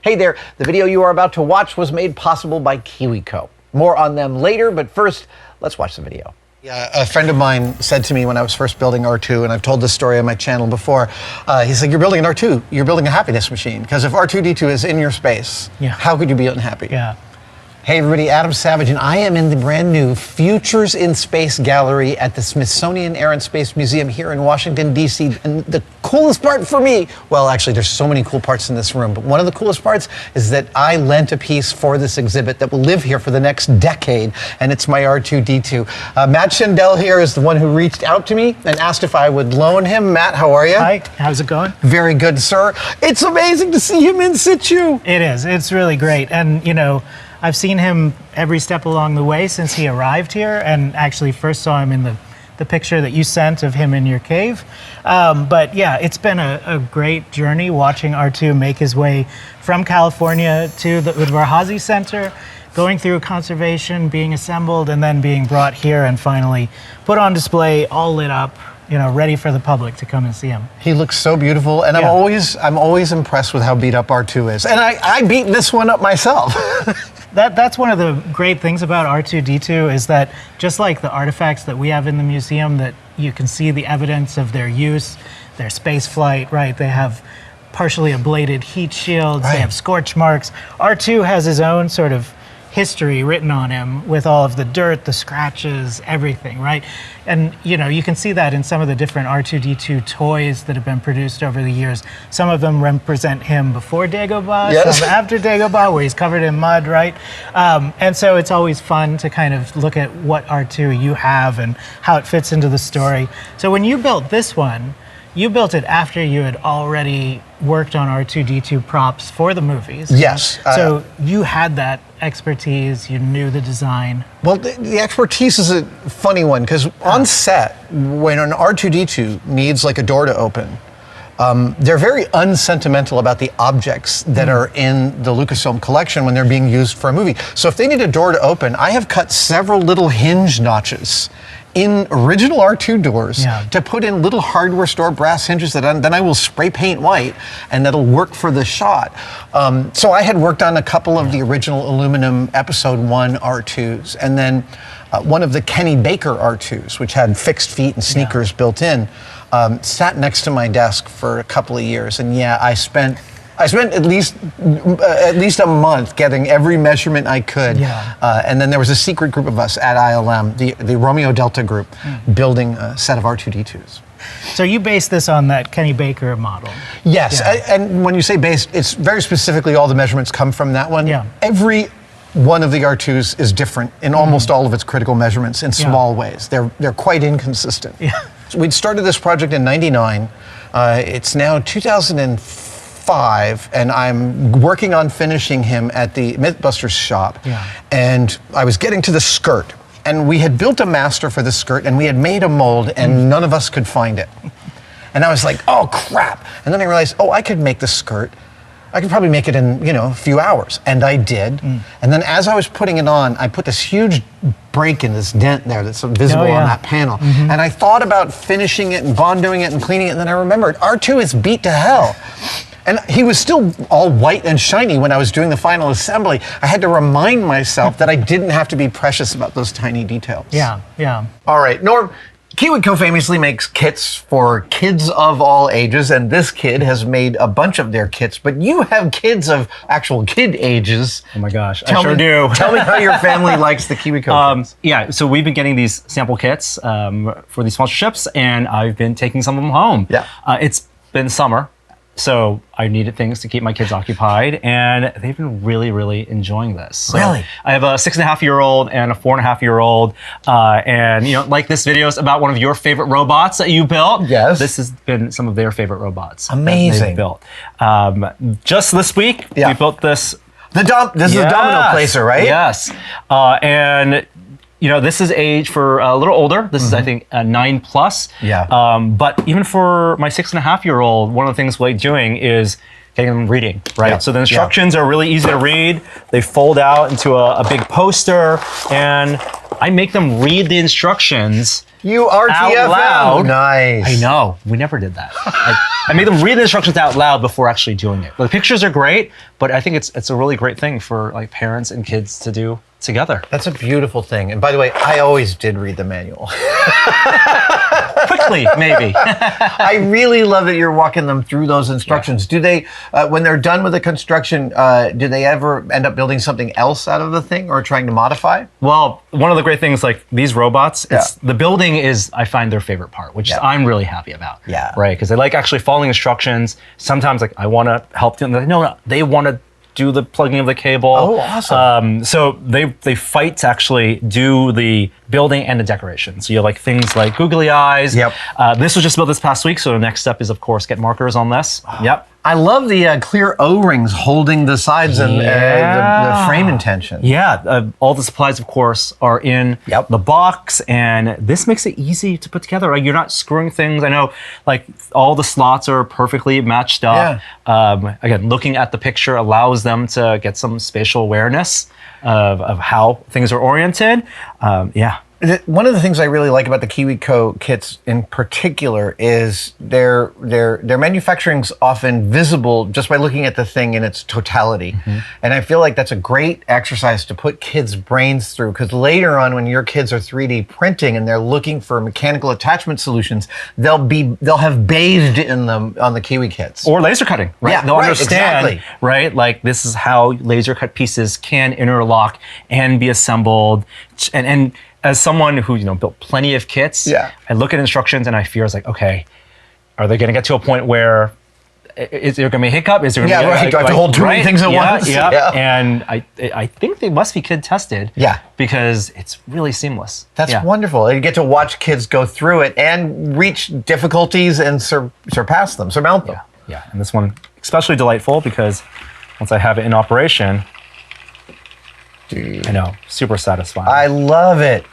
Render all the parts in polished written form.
Hey there, the video you are about to watch was made possible by KiwiCo. More on them later, but first, let's watch the video. Yeah, a friend of mine said to me when I was first building R2, and I've told this story on my channel before, he's like, you're building an R2, you're building a happiness machine, because if R2D2 is in your space, how could you be unhappy? Yeah. Hey everybody, Adam Savage, and I am in the brand new Futures in Space Gallery at the Smithsonian Air and Space Museum here in Washington, D.C. And the coolest part for me, well, actually there's so many cool parts in this room, but one of the coolest parts is that I lent a piece for this exhibit that will live here for the next decade, and it's my R2D2. Matt Shindell here is the one who reached out to me and asked if I would loan him. Matt, how are you? Hi, how's it going? Very good, sir. It's amazing to see him in situ. It is, it's really great. And you know, I've seen him every step along the way since he arrived here, and actually first saw him in the picture that you sent of him in your cave. But yeah, it's been a great journey watching R2 make his way from California to the Udvar-Hazy Center, going through conservation, being assembled, and then being brought here and finally put on display, all lit up, you know, ready for the public to come and see him. He looks so beautiful, and I'm always impressed with how beat up R2 is. And I beat this one up myself. That's one of the great things about R2D2 is that just like the artifacts that we have in the museum, that you can see the evidence of their use, their space flight, right? They have partially ablated heat shields, they have scorch marks. R2 has his own sort of history written on him with all of the dirt, the scratches, everything, right? And you know, you can see that in some of the different R2D2 toys that have been produced over the years. Some of them represent him before Dagobah, some after Dagobah, where he's covered in mud, right? And so it's always fun to kind of look at what R2 you have and how it fits into the story. So when you built this one, you built it after you had already worked on R2D2 props for the movies. Yes. So you had that expertise, you knew the design. Well, the expertise is a funny one, because on set, when an R2D2 needs like a door to open, they're very unsentimental about the objects that are in the Lucasfilm collection when they're being used for a movie. So if they need a door to open, I have cut several little hinge notches in original R2 doors to put in little hardware store brass hinges that then I will spray paint white, and that'll work for the shot. So I had worked on a couple of the original aluminum Episode 1 R2s, and then one of the Kenny Baker R2s, which had fixed feet and sneakers built in, sat next to my desk for a couple of years. And yeah, I spent at least a month getting every measurement I could. And then there was a secret group of us at ILM, the Romeo Delta group, building a set of R2D2s. So you based this on that Kenny Baker model? Yes, and when you say based, it's very specifically all the measurements come from that one. Every one of the R2s is different in almost all of its critical measurements in small ways. They're quite inconsistent. So we'd started this project in '99. It's now 2005. And I'm working on finishing him at the Mythbusters shop. And I was getting to the skirt, and we had built a master for the skirt, and we had made a mold, and none of us could find it. And I was like, oh crap. And then I realized, oh, I could make the skirt. I could probably make it in, you know, a few hours. And I did. And then as I was putting it on, I put this huge break in, this dent there that's visible on that panel. And I thought about finishing it and bondoing it and cleaning it, and then I remembered, R2 is beat to hell. And he was still all white and shiny when I was doing the final assembly. I had to remind myself that I didn't have to be precious about those tiny details. All right, Norm, KiwiCo famously makes kits for kids of all ages, and this kid has made a bunch of their kits, but you have kids of actual kid ages. Oh my gosh, I sure do. Tell me how your family likes the KiwiCo kits. Yeah, so we've been getting these sample kits for these sponsorships, and I've been taking some of them home. It's been summer, so I needed things to keep my kids occupied, and they've been really, really enjoying this. So I have a 6.5-year-old and a 4.5-year-old, and you know, like this video is about one of your favorite robots that you built. This has been some of their favorite robots. That they've built. Just this week, we built this. This is the domino placer, right? And you know, this is age for a little older. This is, I think, 9+. But even for my 6.5-year-old, one of the things we're doing is getting them reading, right? So the instructions are really easy to read. They fold out into a big poster, and I make them read the instructions You RTFM. loud. Nice. I know. We never did that. I made them read the instructions out loud before actually doing it. The pictures are great, but I think it's a really great thing for like parents and kids to do together. That's a beautiful thing. And by the way, I always did read the manual. Quickly, maybe. I really love that you're walking them through those instructions. Do they, when they're done with the construction, do they ever end up building something else out of the thing or trying to modify? Well, one of the great things, like these robots, the building is, I find, their favorite part, which I'm really happy about. Yeah. Right, because they like actually following instructions. Sometimes, like, I want to help them. They're like, no, they want to do the plugging of the cable. Oh, awesome. So they fight to actually do the building and the decoration. So you have like things like googly eyes. Yep. This was just built this past week, so the next step is, of course, get markers on this. Yep. I love the clear O-rings holding the sides and the frame intention. Yeah, all the supplies, of course, are in the box, and this makes it easy to put together. Like, you're not screwing things. I know, like, all the slots are perfectly matched up. Again, looking at the picture allows them to get some spatial awareness of how things are oriented. One of the things I really like about the KiwiCo kits in particular is their manufacturing's often visible just by looking at the thing in its totality. And I feel like that's a great exercise to put kids' brains through, because later on when your kids are 3D printing and they're looking for mechanical attachment solutions, they'll have bathed in them on the Kiwi kits. Or laser cutting, right? Yeah, They'll right, understand, exactly. right? Like, this is how laser cut pieces can interlock and be assembled. And as someone who built plenty of kits, I look at instructions and I fear, it's like, okay, are they going to get to a point where is there going to be a hiccup? Is there going to be right? Do I have to hold too many things at once? Yeah. And I think they must be kid tested. Yeah, because it's really seamless. That's wonderful. You get to watch kids go through it and reach difficulties and surpass them, surmount them. Yeah, and this one especially delightful because once I have it in operation. I know, super satisfying. I love it.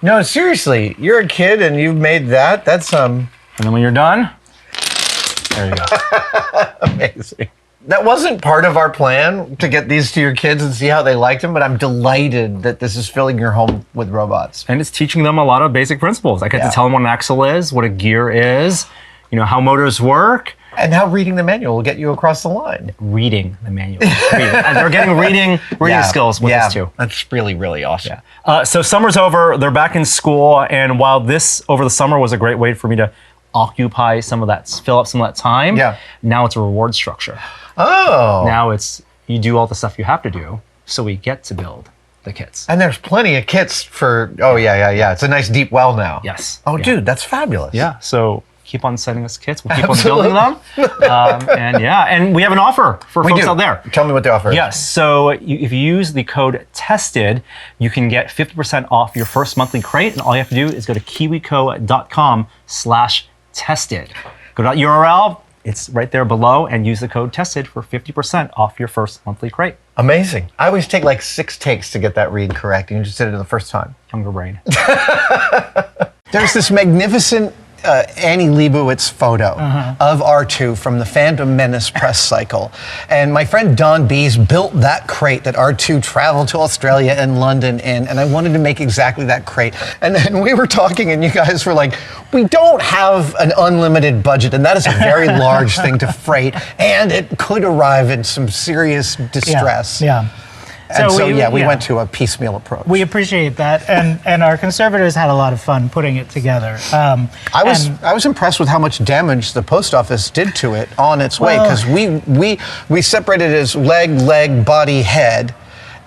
No, seriously, you're a kid and you've made that. That's And then when you're done, there you go. Amazing. That wasn't part of our plan to get these to your kids and see how they liked them, but I'm delighted that this is filling your home with robots. And it's teaching them a lot of basic principles. I get to tell them what an axle is, what a gear is, how motors work. And how reading the manual will get you across the line. Reading the manual. And they're getting reading skills with this too. That's really, really awesome. So summer's over, they're back in school, and while this over the summer was a great way for me to occupy some of that, fill up some of that time, now it's a reward structure. Oh. Now it's, you do all the stuff you have to do, so we get to build the kits. And there's plenty of kits for, it's a nice deep well now. Yes. Oh, dude, that's fabulous. Yeah, so keep on sending us kits. We'll keep on building them. And we have an offer for folks out there. Tell me what the offer is. Yes. So if you use the code TESTED, you can get 50% off your first monthly crate. And all you have to do is go to kiwico.com/tested. Go to that URL. It's right there below, and use the code TESTED for 50% off your first monthly crate. Amazing. I always take like 6 takes to get that read correct. And you just did it the first time. Younger brain. There's this magnificent Annie Leibovitz photo of R2 from the Phantom Menace press cycle. And my friend Don Bees built that crate that R2 traveled to Australia and London in, and I wanted to make exactly that crate. And then we were talking and you guys were like, we don't have an unlimited budget, and that is a very large thing to freight, and it could arrive in some serious distress. And so we went to a piecemeal approach. We appreciate that, and our conservators had a lot of fun putting it together. I was impressed with how much damage the post office did to it on its way, because we separated it as leg, body, head,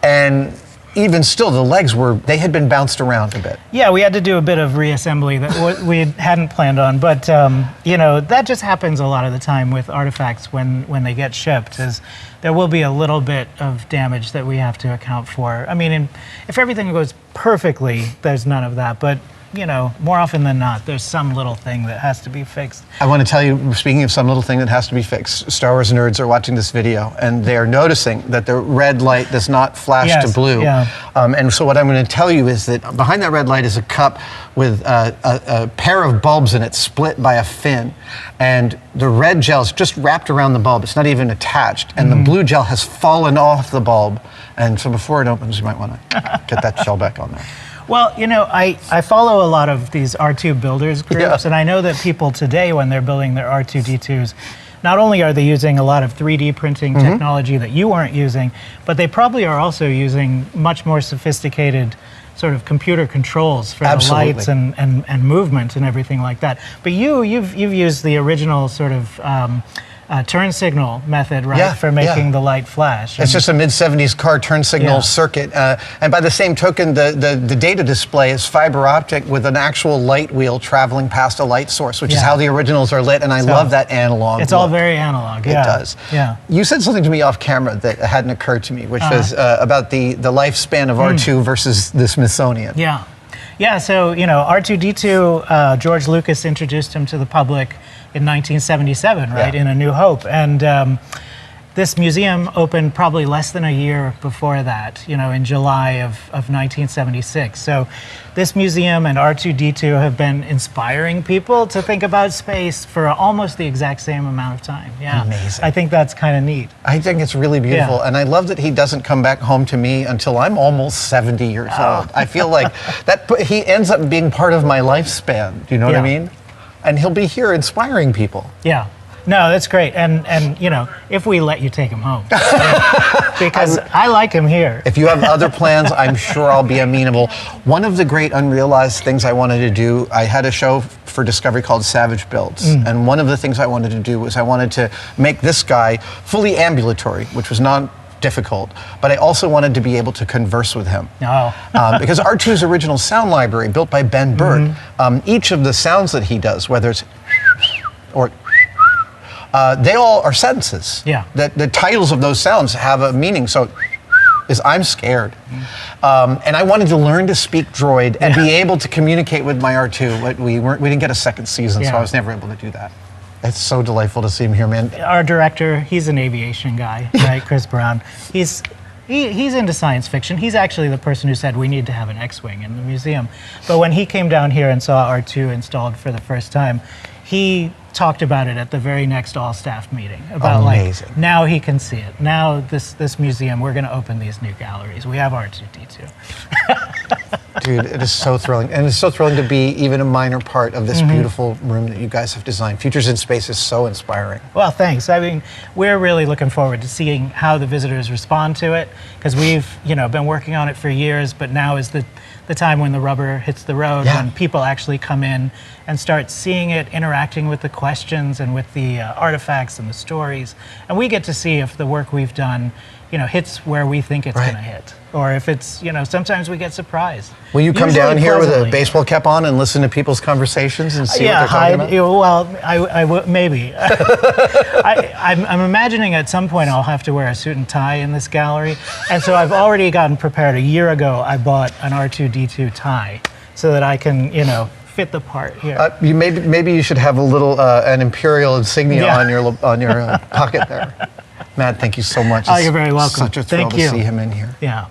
and even still, the legs they had been bounced around a bit. Yeah, we had to do a bit of reassembly that we hadn't planned on, but that just happens a lot of the time with artifacts when they get shipped. Is there will be a little bit of damage that we have to account for. I mean, if everything goes perfectly, there's none of that, but more often than not, there's some little thing that has to be fixed. I want to tell you, speaking of some little thing that has to be fixed, Star Wars nerds are watching this video, and they are noticing that the red light does not flash to blue. And so what I'm going to tell you is that behind that red light is a cup with a pair of bulbs in it split by a fin. And the red gel is just wrapped around the bulb. It's not even attached. And the blue gel has fallen off the bulb. And so before it opens, you might want to get that gel back on there. Well, I follow a lot of these R2 builders groups, and I know that people today, when they're building their R2D2s, not only are they using a lot of 3D printing technology that you weren't using, but they probably are also using much more sophisticated sort of computer controls for the lights and movement and everything like that. But you've used the original sort of turn signal method, right, for making the light flash. It's just a mid-70s car turn signal circuit. And by the same token, the data display is fiber optic with an actual light wheel traveling past a light source, which is how the originals are lit. And I love that analog It's look. all very analog, It does. Yeah. You said something to me off camera that hadn't occurred to me, which was about the lifespan of R2 versus the Smithsonian. Yeah, so, R2D2, George Lucas introduced him to the public in 1977, right, in A New Hope. And this museum opened probably less than a year before that, in July of 1976. So this museum and R2D2 have been inspiring people to think about space for almost the exact same amount of time. Yeah, amazing. I think that's kind of neat. I think it's really beautiful. And I love that he doesn't come back home to me until I'm almost 70 years old. I feel like he ends up being part of my lifespan. Do you know what I mean? And he'll be here inspiring people. Yeah. No, that's great. And if we let you take him home. Because I like him here. If you have other plans, I'm sure I'll be amenable. One of the great unrealized things I wanted to do, I had a show for Discovery called Savage Builds. And one of the things I wanted to do was I wanted to make this guy fully ambulatory, which was not difficult, but I also wanted to be able to converse with him. Because R2's original sound library, built by Ben Burtt, each of the sounds that he does, whether it's or they all are sentences. The titles of those sounds have a meaning. So is I'm scared. And I wanted to learn to speak droid and be able to communicate with my R2, but we didn't get a second season, so I was never able to do that. It's so delightful to see him here, man. Our director, he's an aviation guy, right? Chris Brown. He's into science fiction. He's actually the person who said we need to have an X-Wing in the museum. But when he came down here and saw R2 installed for the first time, he talked about it at the very next all-staff meeting. About like, now he can see it. Now this museum, we're going to open these new galleries. We have R2D2. Dude, it is so thrilling. And it's so thrilling to be even a minor part of this beautiful room that you guys have designed. Futures in Space is so inspiring. Well, thanks. I mean, we're really looking forward to seeing how the visitors respond to it, because we've been working on it for years, but now is the time when the rubber hits the road, when people actually come in and start seeing it, interacting with the questions and with the artifacts and the stories. And we get to see if the work we've done hits where we think it's going to hit. Or if it's, sometimes we get surprised. Will you come down here with a baseball cap on and listen to people's conversations and see what they're talking about? Well, I will, maybe. I'm imagining at some point I'll have to wear a suit and tie in this gallery. And so I've already gotten prepared. A year ago, I bought an R2D2 tie so that I can, fit the part here. Maybe you should have a little, an Imperial insignia on your pocket there. Matt, thank you so much. Oh, you're very welcome. Such a thrill to see him in here. Yeah.